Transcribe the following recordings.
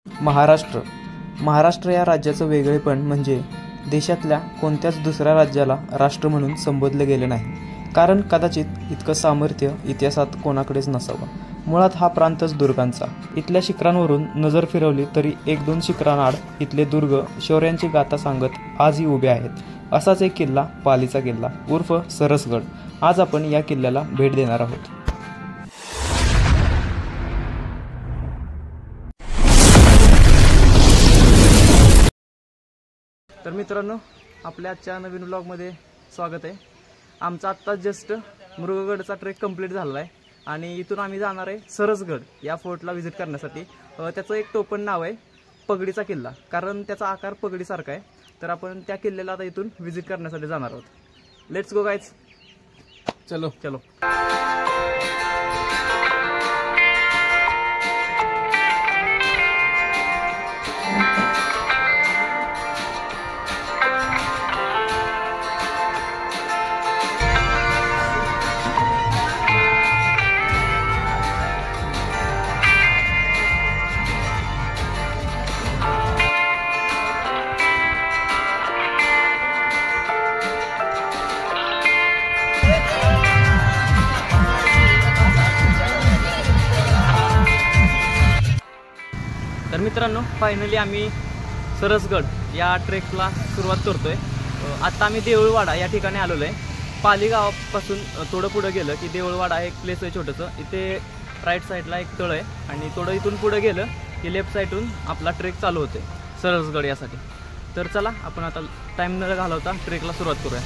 महाराष्ट्र या राज्याचं वेगळेपण म्हणजे देशातल्या कोणत्याच दुसऱ्या राज्याला राष्ट्र म्हणून संबोधले गेले नाही. कारण कदाचित इतकं सामर्थ्य इतिहासात कोणाकडेच नसावं. मुळात हा प्रांतच दुर्गांचा. इथल्या शिखरांवरून नजर फिरवली तरी 1-2 शिखरांआड इथले दुर्ग शौर्यांची गाथा सांगत आजही उभे आहेत. असाच एक किल्ला पालीचा किल्ला उर्फ सरसगड. आज आपण या किल्ल्याला भेट देणार आहोत. तर मित्रांनो, आपल्या आजच्या नवीन व्लॉगमध्ये स्वागत आहे. आमचा आत्ता जस्ट मृगगडचा ट्रेक कंप्लीट झाला आहे आणि इथून आम्ही जाणार आहे सरसगड या फोर्टला व्हिजिट करण्यासाठी. त्याचं एक टोपण नाव आहे पगडीचा किल्ला, कारण त्याचा आकार पगडीसारखा आहे. तर आपण त्या किल्ल्याला आता इथून व्हिजिट करण्यासाठी जाणार आहोत. Let's go guys. चलो. तर मित्रांनो, फायनली आम्ही सरसगड या ट्रेकला सुरुवात करतोय. आता आम्ही देऊळवाडा या ठिकाणी आलेलो आहे. पाली गावापासून थोडं पुढं गेलं की देऊळवाडा एक प्लेस आहे छोटंसं. इथे राईट साईडला एक तळ आहे आणि थोडं इथून पुढं गेलं की लेफ्ट साईडून आपला ट्रेक चालू होते सरसगड यासाठी. तर चला, आपण आता टाईम न घालवता ट्रेकला सुरुवात करूया.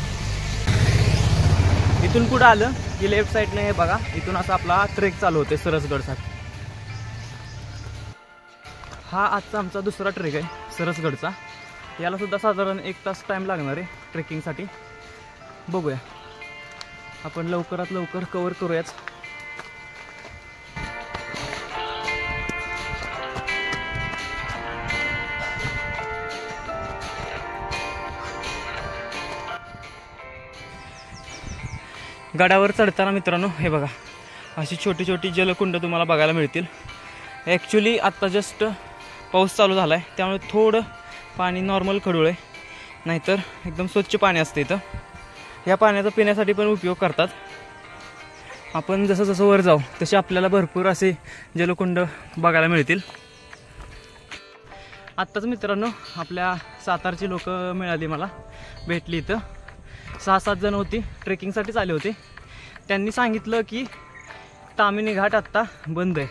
इथून पुढं आलं की लेफ्ट साईडने हे बघा, इथून असा आपला ट्रेक चालू होते सरसगडसाठी. हा आजचा आमचा दुसरा ट्रेक आहे सरसगडचा. याला सुद्धा साधारण 1 तास टाईम लागणार आहे ट्रेकिंगसाठी. बघूया, आपण लवकरात लवकर कव्हर करूयाच. गडावर चढताना मित्रांनो हे बघा, अशी छोटी छोटी जलकुंड तुम्हाला बघायला मिळतील. ॲक्च्युली आत्ता जस्ट पाऊस चालू झाला आहे, त्यामुळे थोडं पाणी नॉर्मल खडूळ आहे, नाहीतर एकदम स्वच्छ पाणी असते इथं. या पाण्याचा पिण्यासाठी पण उपयोग करतात. आपण जसं जसं वर जाऊ तसे आपल्याला भरपूर असे जलकुंड बघायला मिळतील. आत्ताच मित्रांनो आपल्या सातारची लोक मिळाली, मला भेटली. इथं 6-7 जण होती, ट्रेकिंगसाठीच आले होते. त्यांनी सांगितलं की ताम्हिणी घाट आत्ता बंद आहे,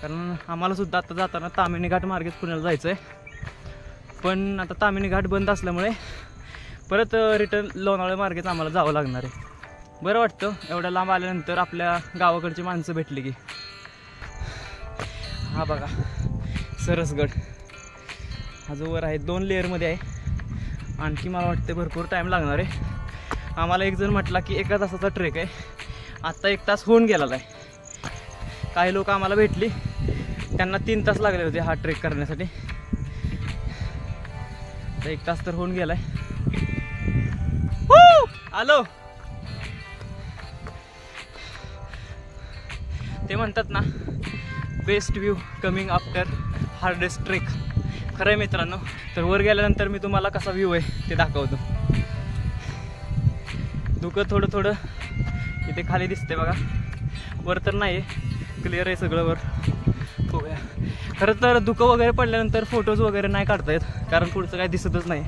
कारण आम्हालासुद्धा आता जाताना ताम्हिणी घाट मार्गेच पुण्याला जायचं आहे. पण आता ताम्हिणी घाट बंद असल्यामुळे परत रिटर्न लोणावळा मार्गेच आम्हाला जावं लागणार आहे. बरं वाटतं एवढ्या लांब आल्यानंतर आपल्या गावाकडची माणसं भेटली की. हा बघा सरसगड, हा जो वर आहे 2 लेअरमध्ये आहे. आणखी मला वाटतं भरपूर टाईम लागणार आहे. आम्हाला एक जण म्हटला की 1 तासाचा ट्रेक आहे. आत्ता 1 तास होऊन गेलेला आहे. काही लोक आम्हाला भेटली, त्यांना 3 तास लागले होते हा ट्रेक करण्यासाठी. 1 तास तर होऊन गेलाय. आलो. ते म्हणतात ना, best view coming after hardest trek. खरं आहे मित्रांनो. तर वर गेल्यानंतर मी तुम्हाला कसा व्ह्यू आहे ते दाखवतो. धुकं थोडं थोडं इथे खाली दिसते बघा, वर तर नाही क्लिअर आहे सगळं वर. बघूया. खरं तर धुकं वगैरे पडल्यानंतर फोटोज वगैरे नाही काढता येत, कारण पुढचं काही दिसतच नाही.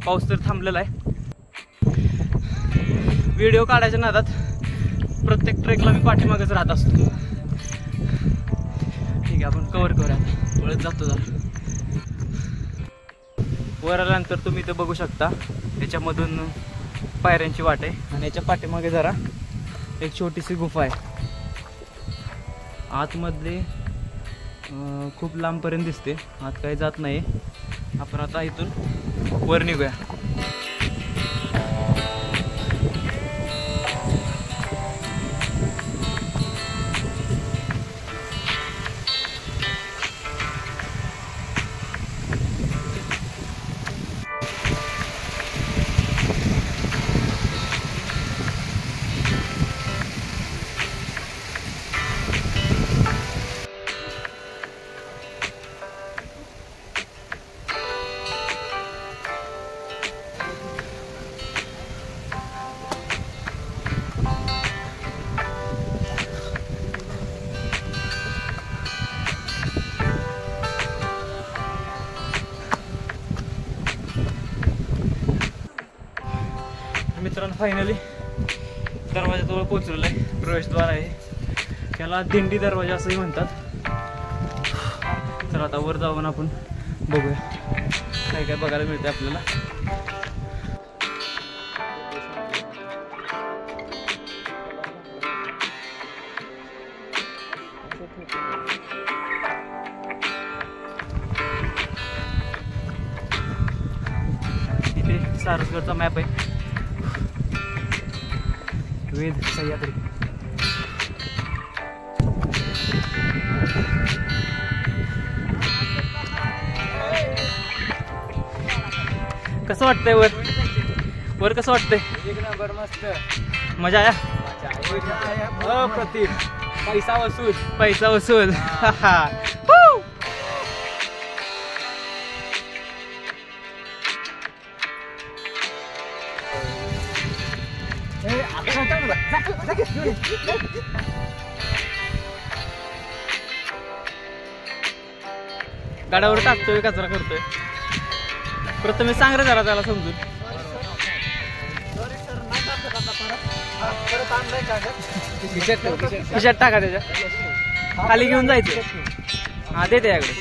पाऊस तर थांबलेला आहे. व्हिडिओ काढायच्या नादात प्रत्येक ट्रेकला मी पाठीमागच राहत असतो. ठीक आहे, आपण कव्हर करूया. वळत जातो जरा. वर आल्यानंतर तुम्ही इथं बघू शकता, याच्यामधून पायऱ्यांची वाट आहे आणि याच्या पाठीमागे जरा एक छोटीशी गुफा आहे. आतमध्ये खूप लांबपर्यंत दिसते, आत काही जात नाही. आपण आता इथून वर निघूया. मित्रांनो फायनली दरवाजाजवळ पोहोचलेलो आहे. प्रवेशद्वार आहे, त्याला दिंडी दरवाजा असंही म्हणतात. तर आता वर जाऊन आपण बघूया काय काय बघायला मिळतं आपल्याला. इथे सारसगडचा मॅप आहे, वेद सह्याद्री. कसं वाटतंय वर वर कसं वाटतंय? एक नंबर, मस्त मजा आया. अप्रतिम, पैसा वसूल. पैसा वसूल. गाड्यावर टाकतोय, कचरा करतोय. प्रथम सांग रे जरा त्याला समजून. खिशात टाका त्याच्या, खाली घेऊन जायचं. हा देते याकडे.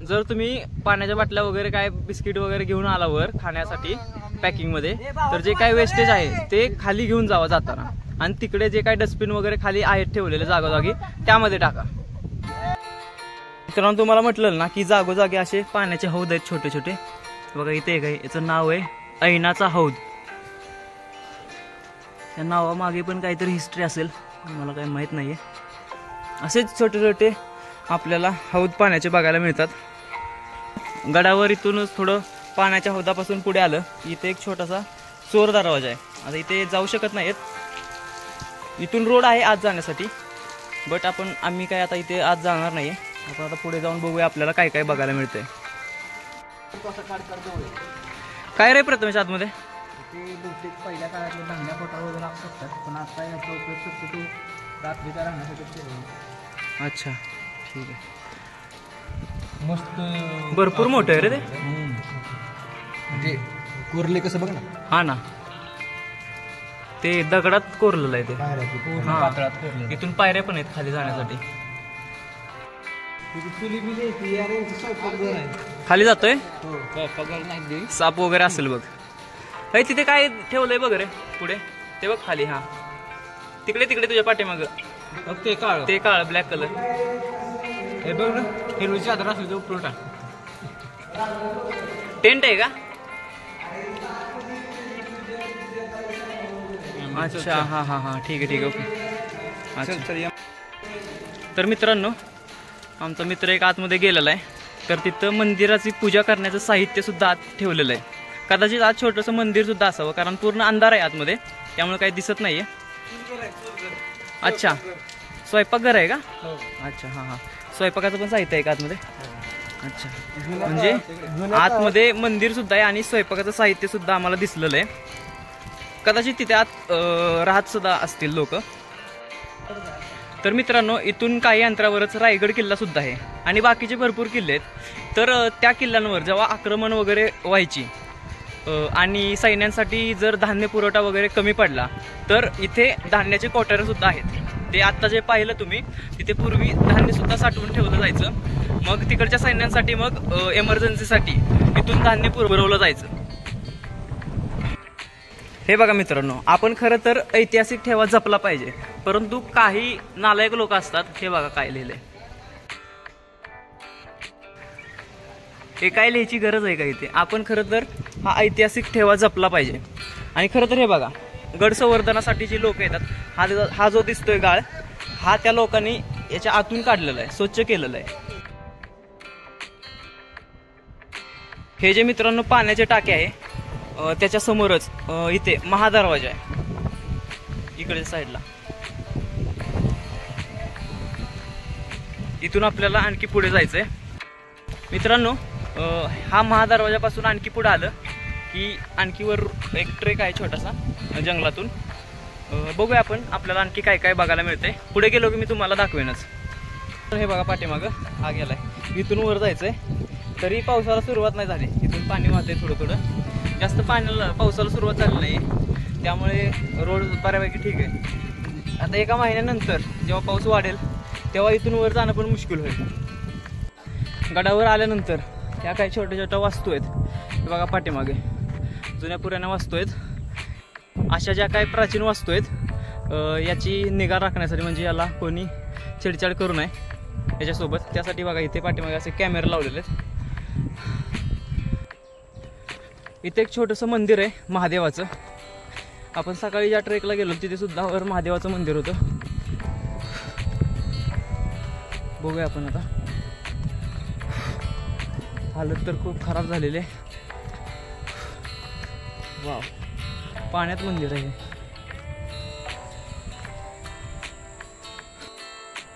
जर तुम्ही पाण्याच्या बाटल्या वगैरे काय बिस्किट वगैरे घेऊन आला वर खाण्यासाठी पॅकिंग मध्ये, तर जे काय वेस्टेज आहे ते खाली घेऊन जावा जाताना, आणि तिकडे जे काय डस्टबिन वगैरे खाली आहेत ठेवलेले जागोजागी त्यामध्ये टाका. मित्रांनो तुम्हाला म्हटलं ना की जागोजागी असे पाण्याचे हौद आहेत छोटे छोटे. बघा इथे एक आहे, याचं नाव आहे ऐनाचा हौद. त्या नावामागे पण काहीतरी हिस्ट्री असेल, मला काही माहीत नाहीये. असेच छोटे छोटे आपल्याला हौद पाण्याचे बघायला मिळतात. गडावर इथूनच थोडं पाण्याच्या हौदापासून पुढे आलं, इथे एक छोटासा चोर दरवाजा आहे. आता इथे जाऊ शकत नाहीत, इथून रोड आहे आत जाण्यासाठी, बट आम्ही काय आता इथे आत जाणार नाहीये. आपण आता पुढे जाऊन बघूया आपल्याला काय काय बघायला मिळतंय. काय रे प्रथमेश आतमध्ये? बहुतेक पहिल्या काळातले धान्य कोटा वगैरे असतात, पण आता याचा उपयोग शक्यतो रात्रीचा राहण्यासाठी. अच्छा ठीक आहे. मस्त भरपूर मोठं आहे रे ते. म्हणजे कोरले कसं बघ ना. हा ना, ते दगडात कोरलेलं आहे ते. पूर्ण पातळात कोरले. इथून पायऱ्या पण आहेत खाली जाण्यासाठी. खाली जातोय. साप वगैरे असेल बघ. तिथे काय ठेवलंय बघ रे पुढे, ते बघ खाली. हा तिकडे तिकडे तुझ्या पाठीमाग ते काळ, ते काळ ब्लॅक कलर. हे बघ ना, हिरवी चादर असली तो उपरोटा टेंट आहे का? अच्छा हा हा हा ठीक आहे ठीक आहे ओके. अच्छा तर मित्रांनो आमचा मित्र एक आतमध्ये गेलेला आहे, तर तिथं मंदिराची पूजा करण्याचं साहित्य सुद्धा आत ठेवलेलं आहे. कदाचित आज छोटंसं मंदिर सुद्धा असावं, कारण पूर्ण अंधार आहे आतमध्ये, त्यामुळे काही दिसत नाहीये. अच्छा स्वयंपाकघर आहे का? अच्छा हा हा, स्वयंपाकाचं पण साहित्य आहे का आतमध्ये? अच्छा, म्हणजे आतमध्ये मंदिर सुद्धा आहे आणि स्वयंपाकाचं साहित्य सुद्धा आम्हाला दिसलेलं आहे. कदाचित तिथे आत राहत सुद्धा असतील लोक. तर मित्रांनो इथून काही अंतरावरच रायगड किल्ला सुद्धा आहे आणि बाकीचे भरपूर किल्ले आहेत. तर त्या किल्ल्यांवर जेव्हा आक्रमण वगैरे व्हायची आणि सैन्यांसाठी जर धान्य पुरवठा वगैरे कमी पडला, तर इथे धान्याचे कोठारे सुद्धा आहेत. ते आत्ता जे पाहिलं तुम्ही, तिथे पूर्वी धान्य सुद्धा साठवून ठेवलं जायचं. मग तिकडच्या सैन्यांसाठी मग एमर्जन्सीसाठी इथून धान्य पुरवलं जायचं. हे बघा मित्रांनो, आपण खरं तर ऐतिहासिक ठेवा जपला पाहिजे, परंतु काही नालायक लोक असतात. हे बघा काय लिहिलंय. हे काय लिहायची गरज आहे का इथे? आपण खरं तर हा ऐतिहासिक ठेवा जपला पाहिजे. आणि खरं तर हे बघा, गड संवर्धनासाठी जी लोक येतात, हा जो दिसतोय गाळ, हा त्या लोकांनी याच्या आतून काढलेला आहे, स्वच्छ केलेला आहे. हे जे मित्रांनो पाण्याचे टाके आहे, त्याच्या समोरच इथे महादरवाजा आहे इकडे साईडला. इथून आपल्याला आणखी पुढे जायचंय मित्रांनो. हा महादरवाजापासून आणखी पुढे आलं की आणखी वर एक ट्रेक आहे छोटासा जंगलातून. बघूया आपण, आपल्याला आणखी काय काय बघायला मिळतंय. पुढे गेलो की मी तुम्हाला दाखवेनच. तर हे बघा पाठीमागं हा गेलाय, इथून वर जायचंय. तरी पावसाला सुरुवात नाही झाली, इथून पाणी वाहतंय थोडं थोडं. जास्त पावसाला सुरुवात झाली नाही, त्यामुळे रोड बऱ्यापैकी ठीक आहे. आता एका महिन्यानंतर जेव्हा पाऊस वाढेल तेव्हा इथून वर जाणं पण मुश्किल होईल. गडावर आल्यानंतर ह्या काही छोट्या छोट्या वास्तू आहेत, हे बघा पाठीमागे जुन्या पुराण्या वास्तू आहेत. अशा ज्या काही प्राचीन वास्तू आहेत याची निगा राखण्यासाठी, म्हणजे याला कोणी छेडछाड करू नये याच्यासोबत, त्यासाठी बघा इथे पाठीमागे असे कॅमेरे लावलेले आहेत. इथे एक छोटंसं मंदिर आहे महादेवाचं. आपण सकाळी ज्या ट्रेकला गेलो तिथे सुद्धा वर महादेवाचं मंदिर होतं. बघूया आपण आता. हालत तर खूप खराब झालेली आहे. वाव, पाण्यात मंदिर आहे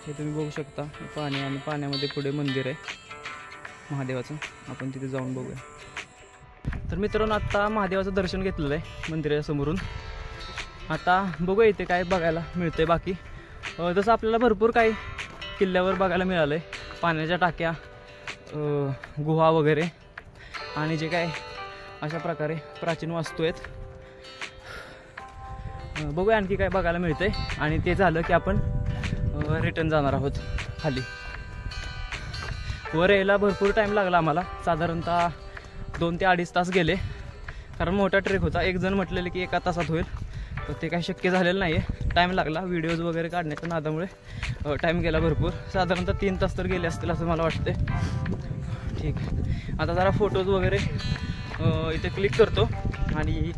हे तुम्ही बघू शकता. पाणी आणि पाण्यामध्ये पुढे मंदिर आहे महादेवाचं. आपण तिथे जाऊन बघूया. तर मित्रांनो, आत्ता महादेवाचं दर्शन घेतलेलं आहे मंदिराच्या समोरून. आता बघूया इथे काय बघायला मिळतंय. बाकी जसं आपल्याला भरपूर काही किल्ल्यावर बघायला मिळालं आहे, पाण्याच्या टाक्या, गुहा वगैरे, आणि जे काय अशा प्रकारे प्राचीन वास्तू आहेत. बघूया आणखी काय बघायला मिळतंय, आणि ते झालं की आपण रिटर्न जाणार आहोत खाली. वर यायला भरपूर टाईम लागला आम्हाला, साधारणतः 2 ते 2.5 तास गेले, कारण मोठा ट्रेक होता. एक जण म्हटलेले की 1 तासात होईल, तर ते काही शक्य झालेलं नाही आहे. टाईम लागला व्हिडिओज वगैरे काढण्याच्या नादामुळे, टाईम गेला भरपूर. साधारणतः 3 तास तर गेले असतील असं मला वाटते. ठीक आहे, आता जरा फोटोज वगैरे इथे क्लिक करतो आणि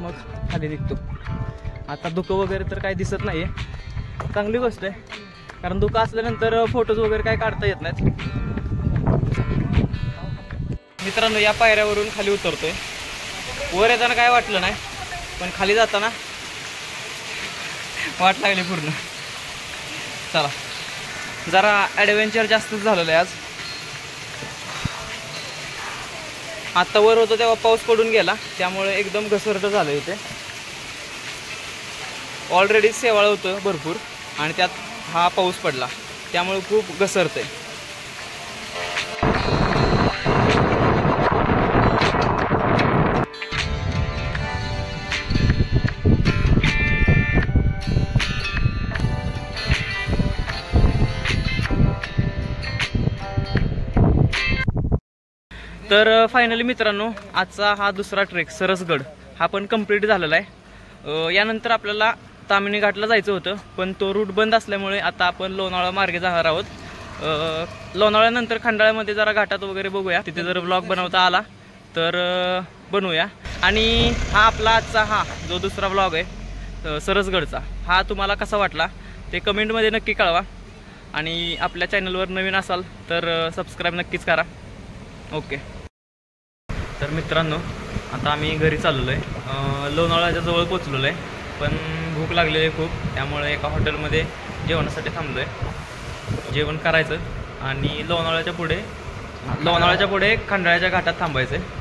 मग खाली निघतो. आता धुकं वगैरे तर काही दिसत नाही आहे, चांगली गोष्ट आहे, कारण धुकं असल्यानंतर फोटोज वगैरे काय काढता येत नाहीत. मित्रांनो, या पायऱ्यावरून खाली उतरतोय. वर येताना काय वाटलं नाही, पण खाली जाताना वाट लागली पूर्ण. चला, जरा ॲडव्हेंचर जास्तच झालेलं आहे आज. आत्ता वर होतं तेव्हा पाऊस पडून गेला, त्यामुळे एकदम घसरट झालं इथे. ऑलरेडी शेवाळ होतं भरपूर, आणि त्यात हा पाऊस पडला, त्यामुळे खूप घसरतंय. तर फायनली मित्रांनो, आजचा हा दुसरा ट्रेक सरसगड हा पण कंप्लीट झालेला आहे. यानंतर आपल्याला ताम्हिणी घाटला जायचं होतं, पण तो रूट बंद असल्यामुळे आता आपण लोणावळा मार्गे जाणार आहोत. लोणावळ्यानंतर खंडाळ्यामध्ये जरा घाटात वगैरे बघूया, तिथे जर ब्लॉग बनवता आला तर बनवूया. आणि हा आपला आजचा जो दुसरा ब्लॉग आहे सरसगडचा, हा तुम्हाला कसा वाटला ते कमेंटमध्ये नक्की कळवा. आणि आपल्या चॅनलवर नवीन असाल तर सबस्क्राईब नक्कीच करा. ओके. तर मित्रांनो, आता आम्ही घरी चाललेलो आहे. लोणावळ्याच्या जवळ पोचलेलो आहे, पण भूक लागलेली आहे खूप, त्यामुळे एका हॉटेलमध्ये जेवणासाठी थांबलो आहे. जेवण करायचं आणि लोणावळ्याच्या पुढे खंडाळ्याच्या घाटात थांबायचं आहे.